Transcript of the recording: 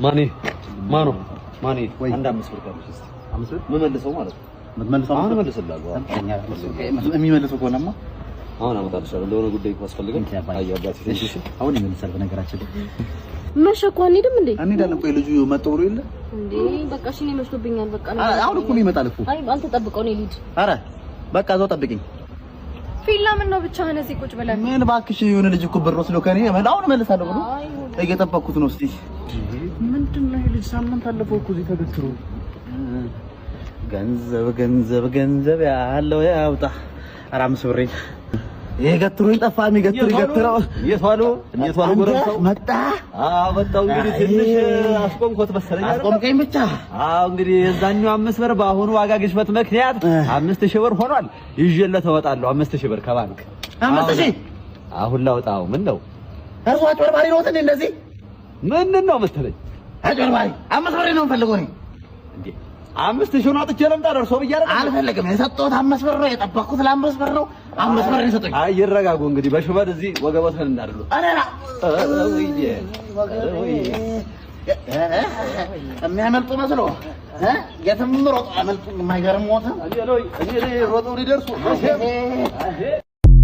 ማኔ አንድ 5 ብር ካለሽ እስቲ 5 ብር መመለሰው ማለት ነው። መመለሰው አሁን መልስላለሁ። የሚመልሰው ከሆነማ አሁን አመጣልሻለሁ። ለሆነ ጉዳይ ካስፈልገን አያባቲ ትንሽ አሁን ይመልሳል። በነገራችን መሸኮ አንሄድም እንዴ? አንሄዳለን። ቆይ ልጁ መጥቶ ብሎ የለ እንዴ? በቃ እሺ ነው መስሎብኛል። በቃ አሁን እኮ ነው ይመጣል እኮ። አይ አንተ ጠብቀው ነው ልሂድ። ኧረ በቃ እዛው ጠብቂኝ። ፊላ ምን ነው ብቻህን እዚህ ቁጭ ብለህ? ምን እባክሽ የሆነ ልጅ እኮ ብር ወስዶ ከኔ አሁን እመልሳለሁ ብሎ እየጠበቅኩት ነው። እስቲ ምንድነው ይሄ ልጅ ሳምንት አለፈው እኮ እዚህ ተገትሮ። ገንዘብ ያለው ያውጣ። ኧረ 5 ብሬ ይሄ ገትሮኝ ጠፋ። የሚገትረው የቷሉ ጎረምሳው መጣ። አዎ መጣው። እንግዲህ ትንሽ አስቆምኩት መሰለኝ። አስቆምከኝ ብቻ። አዎ እንግዲህ የዛኛው 5 ብር በአሁኑ ዋጋ ግሽበት ምክንያት 5000 ብር ሆኗል። ይዤለት እወጣለሁ። 5000 ብር ከባንክ 5000 አሁን ላውጣው። ምን ነው እርሷ አጭበርባሪ ነው እንዴ? እንደዚህ ምንድን ነው መሰለኝ አጭበርባሪ 5 ብር ነው የምፈልገው እኔ እንዴ 5000 ነው አጥቼ ለምጣ ደርሶ ብያለሁ። አልፈልግም። የሰጠሁት 5 ብር ነው። የጠበቅኩት ለ5 ብር ነው። 5 ብር ይሰጠኝ። አይ ይረጋጉ እንግዲህ በሽበድ እዚህ ወገቦተን እንዳደሉ። አረራ የሚያመልጡ መስሎ የትም ሮጥ አመልጡ። የማይገርም ሞተ እኔ ሮጠው ሊደርሱ